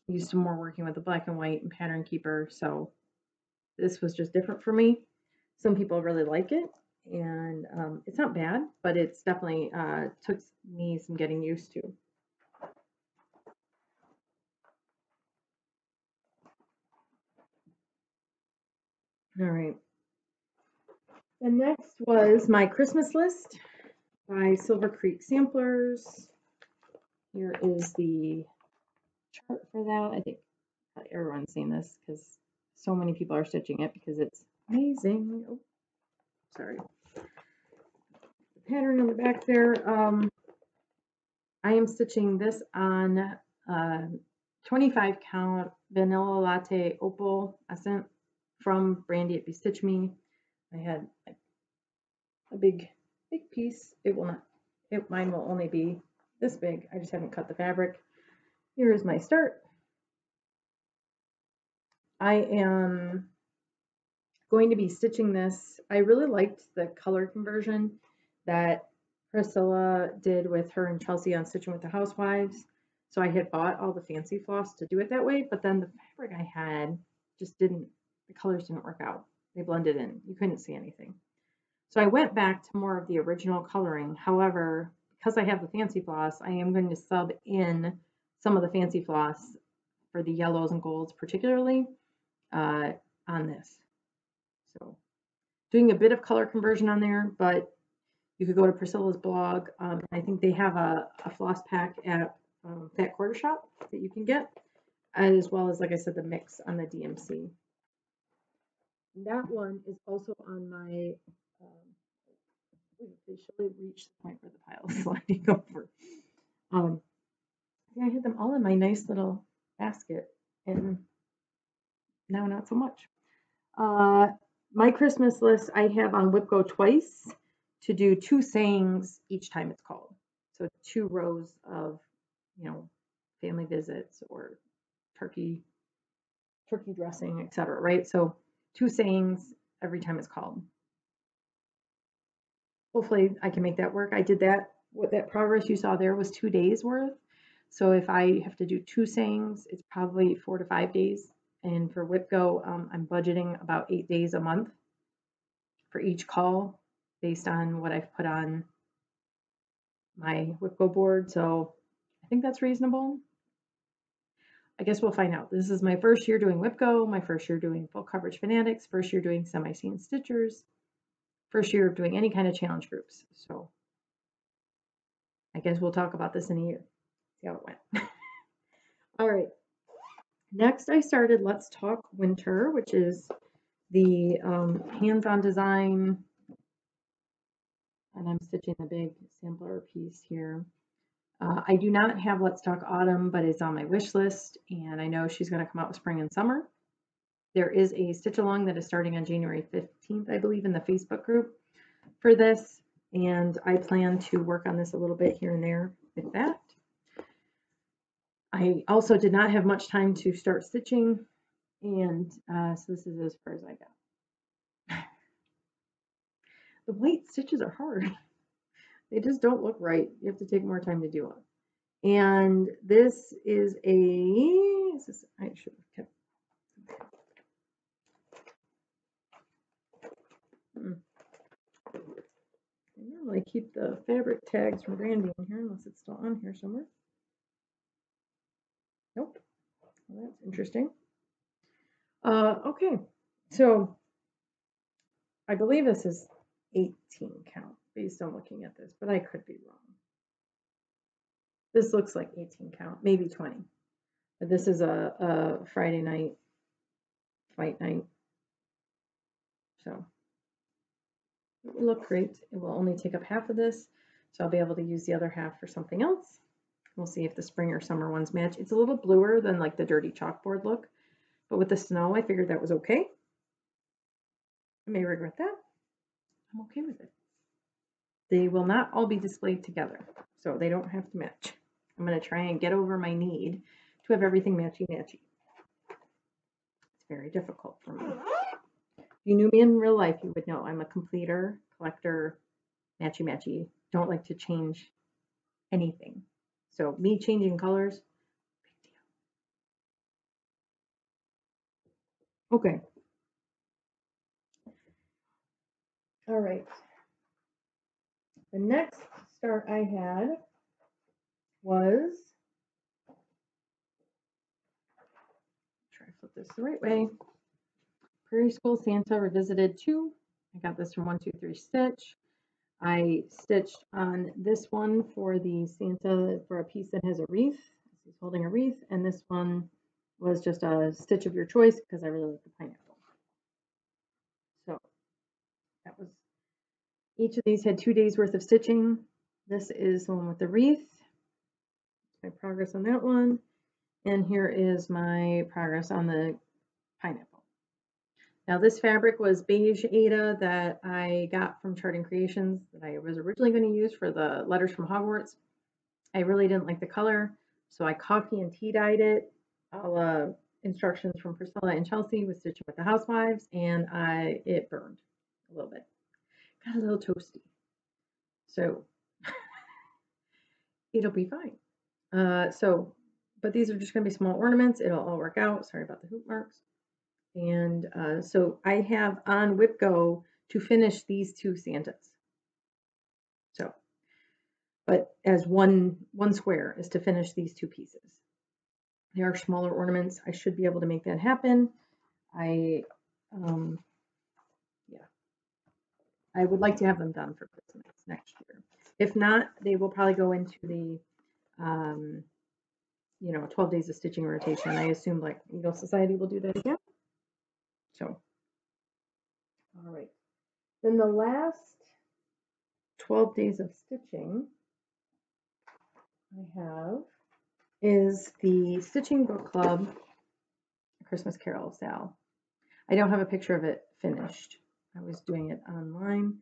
Used to more working with the black and white and Pattern Keeper. So this was just different for me. Some people really like it. And it's not bad, but it's definitely took me some getting used to. All right. The next was my Christmas list by Silver Creek Samplers. Here is the chart for that. I think everyone's seen this because so many people are stitching it because it's amazing. Oh, sorry. The pattern on the back there. I am stitching this on 25 count vanilla latte opal essence from Brandy at Bestitch Me. I had a big piece. Mine will only be this big. I just haven't cut the fabric. Here is my start. I am going to be stitching this. I really liked the color conversion that Priscilla did with her and Chelsea on Stitching with the Housewives. So I had bought all the fancy floss to do it that way, but then the fabric I had just didn't, the colors didn't work out. They blended in. You couldn't see anything. So I went back to more of the original coloring. However, because I have the fancy floss, I am going to sub in some of the fancy floss for the yellows and golds particularly on this. So doing a bit of color conversion on there, but you could go to Priscilla's blog. I think they have a floss pack at Fat Quarter Shop that you can get, as well as, like I said, the mix on the DMC. That one is also on my, they should have reached the point where the pile is sliding over. I had them all in my nice little basket, and now not so much. My Christmas list I have on WIP Go twice to do 2 sayings each time it's called. So 2 rows of, family visits or turkey dressing, etc. Right? So 2 sayings every time it's called. Hopefully I can make that work. I did that. What that progress you saw there was 2 days worth. So if I have to do 2 sayings, it's probably 4 to 5 days. And for WIP Go, I'm budgeting about 8 days a month for each call based on what I've put on my WIP Go board. So I think that's reasonable. I guess we'll find out. This is my first year doing WIP Go, my first year doing full coverage fanatics, first year doing semi-seen stitchers, first year of doing any kind of challenge groups. So I guess we'll talk about this in a year. See how it went. All right. Next, I started Let's Talk Winter, which is the hands-on design. And I'm stitching the big sampler piece here. I do not have Let's Talk Autumn, but it's on my wish list, and I know she's going to come out with spring and summer. There is a stitch along that is starting on January 15th, I believe, in the Facebook group for this, and I plan to work on this a little bit here and there with that. I also did not have much time to start stitching, and so this is as far as I got. The white stitches are hard. They just don't look right. You have to take more time to do it. And this is I should have kept. I normally keep the fabric tags from Brandy in here unless it's still on here somewhere. Nope. Well, that's interesting. Okay, so I believe this is 18 count based on looking at this, but I could be wrong. This looks like 18 count, maybe 20. But this is a Friday night fight night. So it will look great. It will only take up half of this, so I'll be able to use the other half for something else. We'll see if the spring or summer ones match. It's a little bluer than like the dirty chalkboard look, but with the snow, I figured that was okay. I may regret that. I'm okay with it. They will not all be displayed together, so they don't have to match. I'm going to try and get over my need to have everything matchy-matchy. It's very difficult for me. If you knew me in real life, you would know I'm a completer, collector, matchy-matchy. Don't like to change anything. So me changing colors, big deal. Okay. All right. The next start I had was, try to flip this the right way, Prairie School Santa Revisited 2. I got this from 123 Stitch. I stitched on this one for the Santa for a piece that has a wreath. He's holding a wreath, and this one was just a stitch of your choice because I really like the pineapple. So that was Each of these had 2 days worth of stitching. This is the one with the wreath. My progress on that one. And here is my progress on the pineapple. Now this fabric was beige Ada that I got from Charting Creations that I was originally going to use for the Letters from Hogwarts. I really didn't like the color, so I coffee and tea dyed it. All instructions from Priscilla and Chelsea with Stitching with the Housewives, and it burned a little bit. Got a little toasty. So it'll be fine. But these are just going to be small ornaments. It'll all work out. Sorry about the hoop marks. And so I have on WIP Go to finish these 2 Santas. So, but as one square is to finish these 2 pieces. They are smaller ornaments. I should be able to make that happen. I would like to have them done for Christmas next year. If not, they will probably go into the 12 days of stitching rotation. I assume like Eagle Society will do that again. So, all right. Then the last 12 days of stitching I have is the Stitching Book Club Christmas Carol Sal. I don't have a picture of it finished. I was doing it online.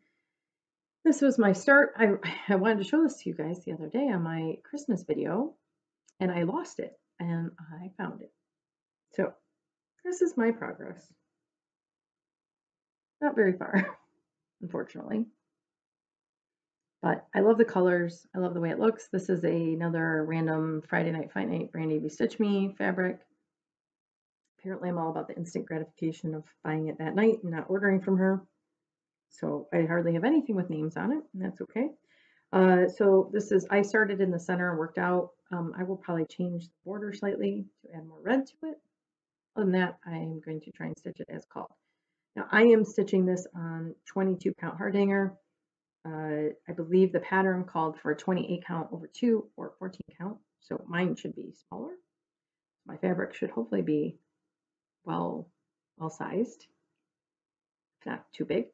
This was my start. I wanted to show this to you guys the other day on my Christmas video, and I lost it, and I found it. So this is my progress. Not very far, unfortunately. But I love the colors. I love the way it looks. This is another random Friday Night Fight Night Brandy Be Stitch Me fabric. Apparently I'm all about the instant gratification of buying it that night and not ordering from her. So I hardly have anything with names on it, and that's okay. So this is, I started in the center and worked out. I will probably change the border slightly to add more red to it. Other than that, I am going to try and stitch it as called. Now I am stitching this on 22 count Hardanger. I believe the pattern called for a 28 count over 2 or 14 count, so mine should be smaller. My fabric should hopefully be well sized, if not too big,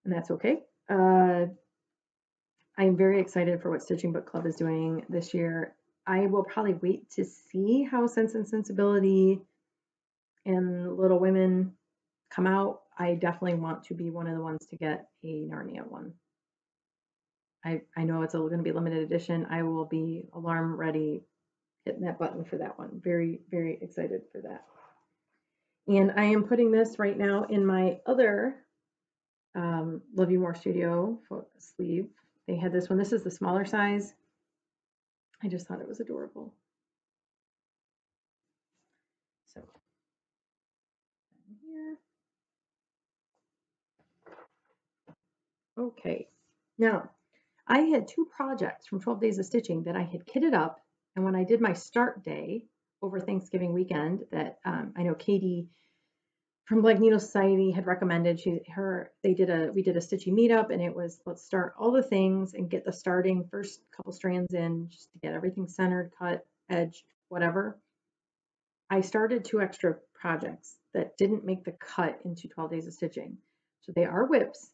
and that's okay. I'm very excited for what Stitching Book Club is doing this year. I will probably wait to see how Sense and Sensibility and Little Women come out. I definitely want to be one of the ones to get a Narnia one. I know it's going to be limited edition. I will be alarm ready, hitting that button for that one. Very, very excited for that. And I am putting this right now in my other Love You More Studio sleeve. They had this one. This is the smaller size. I just thought it was adorable. So here. Okay. Now, I had 2 projects from 12 Days of Stitching that I had kitted up, and when I did my start day over Thanksgiving weekend, that I know Katie from Blank Needle Society had recommended. We did a stitching meetup, and it was, let's start all the things and get the starting first couple strands in just to get everything centered, cut, edged, whatever. I started 2 extra projects that didn't make the cut into 12 Days of Stitching, so they are WIPs.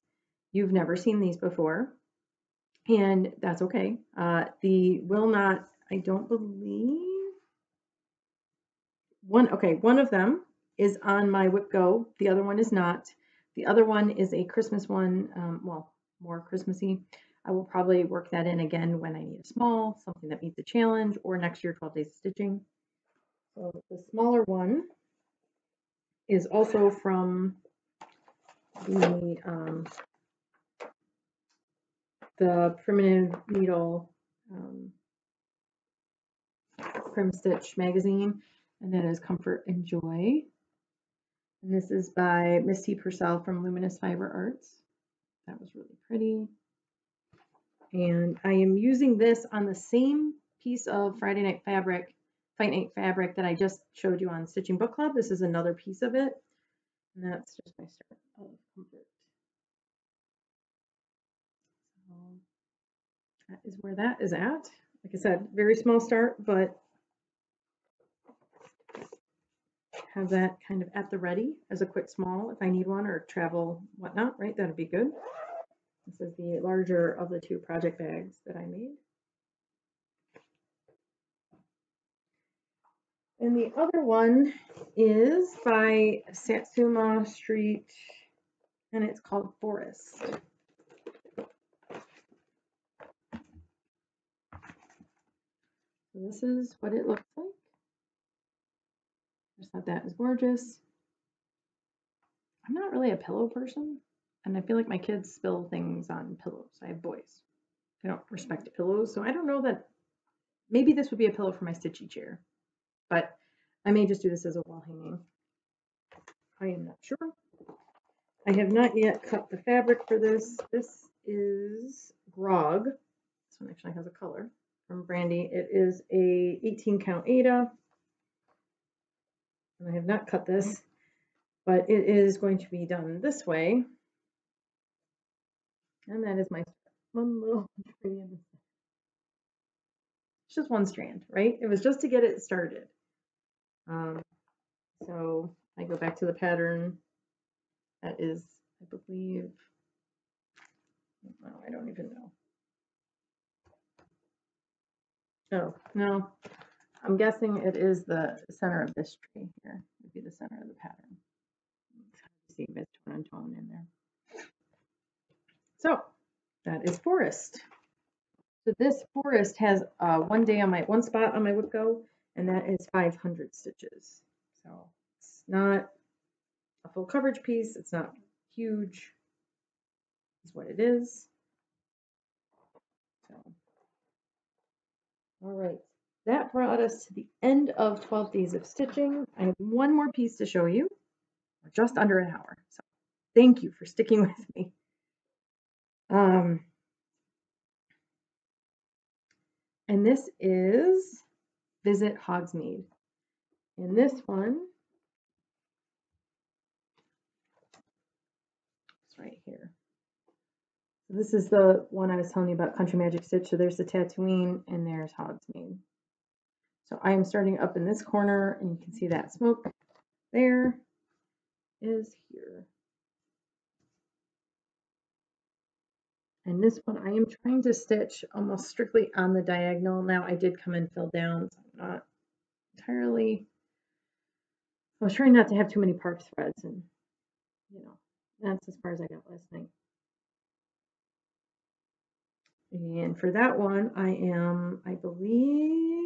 You've never seen these before. And that's okay. I don't believe one of them is on my WIP Go. The other one is not. The other one is a Christmas one, more Christmassy. I will probably work that in again when I need a small, something that meets the challenge, or next year, 12 Days of Stitching. So the smaller one is also from the Primitive Needle Prim Stitch magazine, and that is Comfort and Joy. And this is by Misty Purcell from Luminous Fiber Arts. That was really pretty. And I am using this on the same piece of Fight Night fabric that I just showed you on Stitching Book Club. This is another piece of it. And that's just my start of Comfort. So that is where that is at. Like I said, very small start, but have that kind of at the ready as a quick small if I need one or travel, whatnot, right? That'd be good. This is the larger of the two project bags that I made. And the other one is by Satsuma Street, and it's called Forest. So this is what it looks like. I just thought that was gorgeous. I'm not really a pillow person, and I feel like my kids spill things on pillows. I have boys. They don't respect pillows, so I don't know that. Maybe this would be a pillow for my stitchy chair, but I may just do this as a wall hanging. I am not sure. I have not yet cut the fabric for this. This is Grog. This one actually has a color from Brandy. It is a 18 count Aida. And I have not cut this, but it is going to be done this way. And that is my one little strand. It's just one strand, right? It was just to get it started. So I go back to the pattern. That is, I believe, oh, I don't even know. Oh, no. I'm guessing it is the center of this tree here. It would be the center of the pattern. It's hard to see with tone and tone in there. So that is Forest. So this Forest has one spot on my WIP go, and that is 500 stitches. So it's not a full coverage piece. It's not huge. Is what it is. So, all right. That brought us to the end of 12 days of stitching. I have one more piece to show you. We're just under an hour. So thank you for sticking with me. And this is Visit Hogsmeade. And this one is right here. So this is the one I was telling you about, Country Magic Stitch. So there's the Tatooine and there's Hogsmeade. So I am starting up in this corner, and you can see that smoke there is here. And this one I am trying to stitch almost strictly on the diagonal. Now I did come and fill down, so I'm not entirely, I was trying not to have too many park threads, and that's as far as I got last night. And for that one, I am, I believe,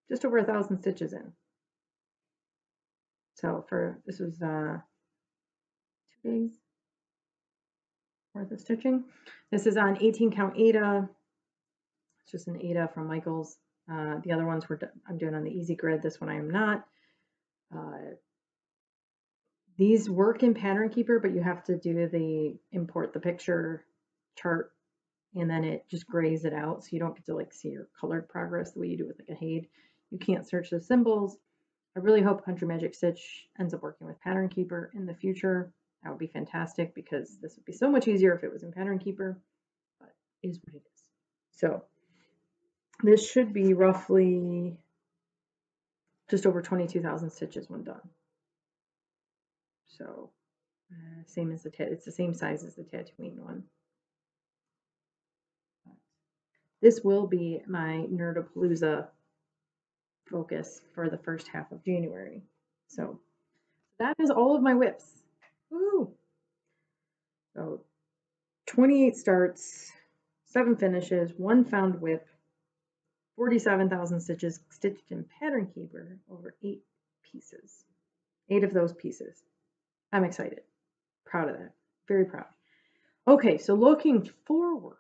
just over 1,000 stitches in. So this was 2 days worth of stitching. This is on 18 count Aida. It's just an Aida from Michaels. The other ones I'm doing on the easy grid. This one I am not. These work in Pattern Keeper, but you have to import the picture chart, and then it just grays it out, so you don't get to see your colored progress the way you do with a HAID. You can't search the symbols. I really hope Country Magic Stitch ends up working with Pattern Keeper in the future. That would be fantastic, because this would be so much easier if it was in Pattern Keeper, but it is what it is. So this should be roughly just over 22,000 stitches when done. So same as it's the same size as the Tatooine one. This will be my Nerdapalooza focus for the first half of January. So that is all of my WIPs. Woo! So 28 starts, 7 finishes, 1 found WIP, 47,000 stitches stitched in Pattern Keeper over 8 pieces. 8 of those pieces. I'm excited. Proud of that. Very proud. Okay, so looking forward,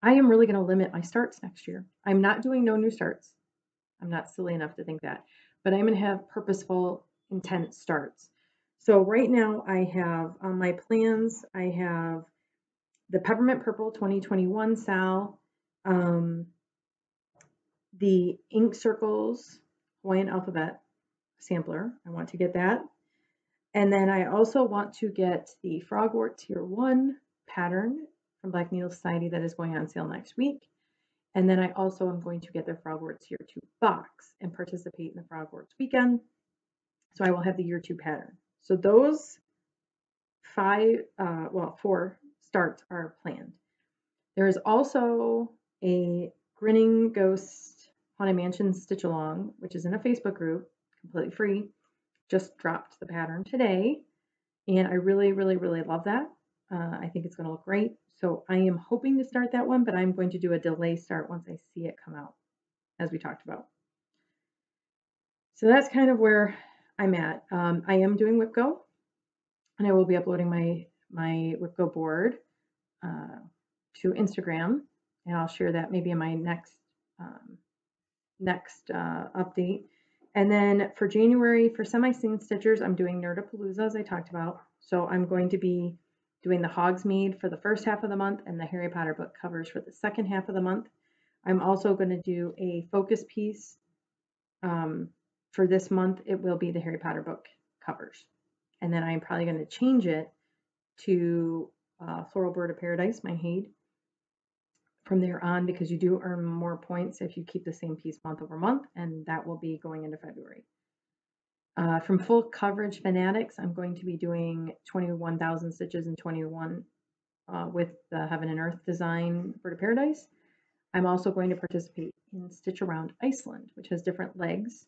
I am really going to limit my starts next year. I'm not doing no new starts. I'm not silly enough to think that, but I'm going to have purposeful, intent starts. So right now I have on my plans, I have the Peppermint Purple 2021 Sal, the Ink Circles Hawaiian Alphabet sampler. I want to get that. And then I also want to get the Frogwort Tier 1 pattern from Black Needle Society that is going on sale next week. And then I also am going to get the Frogwort Tier 2 box and participate in the Frogworts weekend. So I will have the Year 2 pattern. So those 4 starts are planned. There is also a Grinning Ghost Haunted Mansion Stitch Along, which is in a Facebook group, completely free. Just dropped the pattern today, and I really, really, really love that. I think it's going to look great. So I am hoping to start that one, but I'm going to do a delay start once I see it come out, as we talked about. So that's kind of where I'm at. I am doing WIP Go, and I will be uploading my WIP Go board to Instagram, and I'll share that maybe in my next update. And then for January, for semi-seen stitchers, I'm doing Nerdapalooza, as I talked about. So I'm going to be doing the Hogsmeade for the first half of the month and the Harry Potter book covers for the second half of the month. I'm also going to do a focus piece for this month. It will be the Harry Potter book covers. And then I'm probably going to change it to Floral Bird of Paradise, my Hade, from there on, because you do earn more points if you keep the same piece month over month, and that will be going into February. From Full Coverage Fanatics, I'm going to be doing 21,000 stitches in 21 with the Heaven and Earth design Bird of Paradise. I'm also going to participate in Stitch Around Iceland, which has different legs,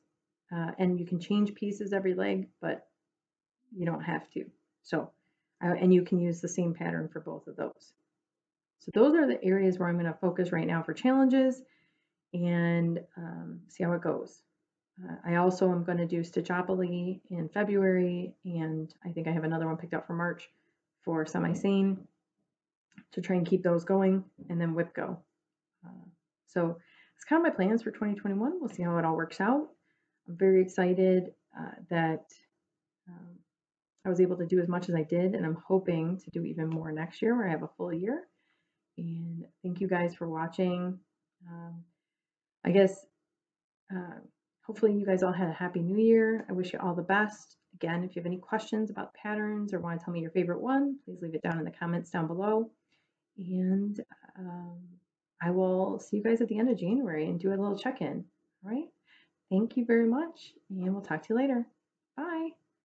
and you can change pieces every leg, but you don't have to. So, and you can use the same pattern for both of those. So those are the areas where I'm going to focus right now for challenges and see how it goes. I also am going to do Stitchopoly in February, and I think I have another one picked up for March for semi-sane to try and keep those going, and then WIP Go. So it's kind of my plans for 2021. We'll see how it all works out. I'm very excited that I was able to do as much as I did, and I'm hoping to do even more next year where I have a full year. And thank you guys for watching. I guess hopefully you guys all had a happy new year. I wish you all the best. Again, if you have any questions about patterns or want to tell me your favorite one, please leave it down in the comments down below. And I will see you guys at the end of January and do a little check-in. All right. Thank you very much, and we'll talk to you later. Bye.